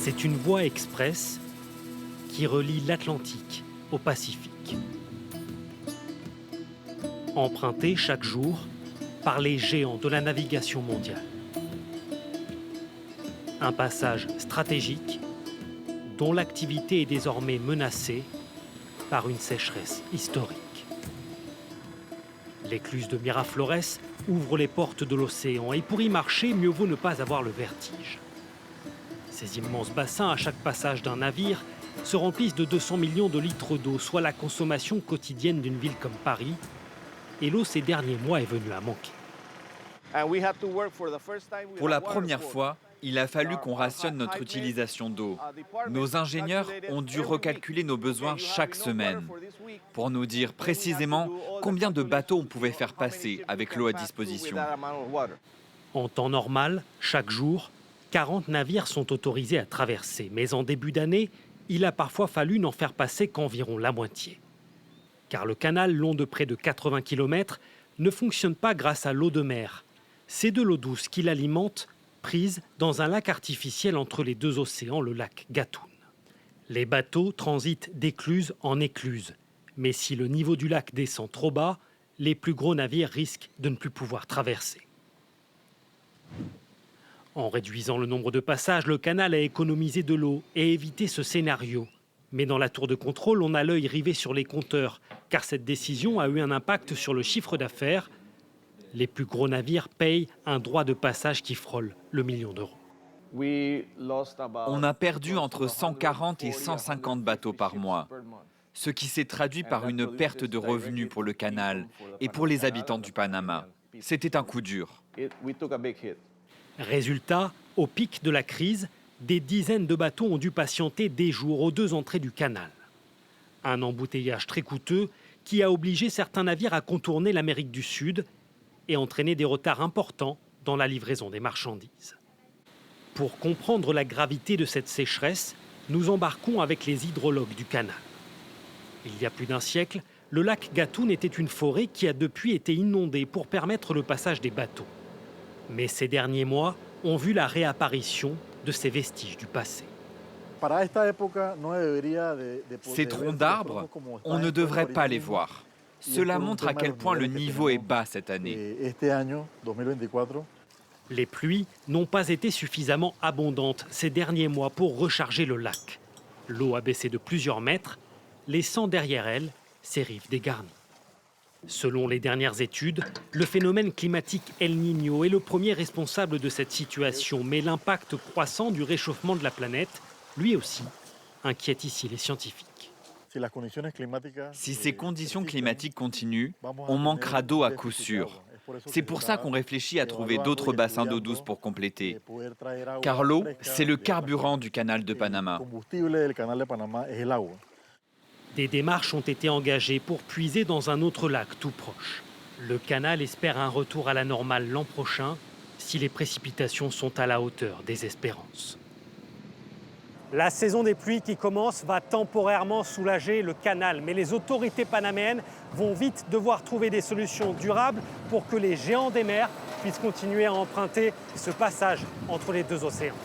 C'est une voie express qui relie l'Atlantique au Pacifique. Empruntée chaque jour par les géants de la navigation mondiale. Un passage stratégique dont l'activité est désormais menacée par une sécheresse historique. L'écluse de Miraflores ouvre les portes de l'océan et pour y marcher, mieux vaut ne pas avoir le vertige. Ces immenses bassins, à chaque passage d'un navire, se remplissent de 200 millions de litres d'eau, soit la consommation quotidienne d'une ville comme Paris. Et l'eau, ces derniers mois, est venue à manquer. Pour la première fois, il a fallu qu'on rationne notre utilisation d'eau. Nos ingénieurs ont dû recalculer nos besoins chaque semaine pour nous dire précisément combien de bateaux on pouvait faire passer avec l'eau à disposition. En temps normal, chaque jour, 40 navires sont autorisés à traverser. Mais en début d'année, il a parfois fallu n'en faire passer qu'environ la moitié. Car le canal, long de près de 80 km, ne fonctionne pas grâce à l'eau de mer. C'est de l'eau douce qui l'alimente, prise dans un lac artificiel entre les deux océans, le lac Gatun. Les bateaux transitent d'écluse en écluse. Mais si le niveau du lac descend trop bas, les plus gros navires risquent de ne plus pouvoir traverser. En réduisant le nombre de passages, le canal a économisé de l'eau et évité ce scénario. Mais dans la tour de contrôle, on a l'œil rivé sur les compteurs, car cette décision a eu un impact sur le chiffre d'affaires. Les plus gros navires payent un droit de passage qui frôle le million d'euros. On a perdu entre 140 et 150 bateaux par mois, ce qui s'est traduit par une perte de revenus pour le canal et pour les habitants du Panama. C'était un coup dur. Résultat, au pic de la crise, des dizaines de bateaux ont dû patienter des jours aux deux entrées du canal. Un embouteillage très coûteux qui a obligé certains navires à contourner l'Amérique du Sud et entraîné des retards importants dans la livraison des marchandises. Pour comprendre la gravité de cette sécheresse, nous embarquons avec les hydrologues du canal. Il y a plus d'un siècle, le lac Gatun était une forêt qui a depuis été inondée pour permettre le passage des bateaux. Mais ces derniers mois ont vu la réapparition de ces vestiges du passé. Ces troncs d'arbres, on ne devrait pas les voir. Cela montre à quel point le niveau est bas cette année. Les pluies n'ont pas été suffisamment abondantes ces derniers mois pour recharger le lac. L'eau a baissé de plusieurs mètres, laissant derrière elle ses rives dégarnies. Selon les dernières études, le phénomène climatique El Niño est le premier responsable de cette situation, mais l'impact croissant du réchauffement de la planète, lui aussi, inquiète ici les scientifiques. Si ces conditions climatiques continuent, on manquera d'eau à coup sûr. C'est pour ça qu'on réfléchit à trouver d'autres bassins d'eau douce pour compléter. Car l'eau, c'est le carburant du canal de Panama. Des démarches ont été engagées pour puiser dans un autre lac tout proche. Le canal espère un retour à la normale l'an prochain si les précipitations sont à la hauteur des espérances. La saison des pluies qui commence va temporairement soulager le canal, mais les autorités panaméennes vont vite devoir trouver des solutions durables pour que les géants des mers puissent continuer à emprunter ce passage entre les deux océans.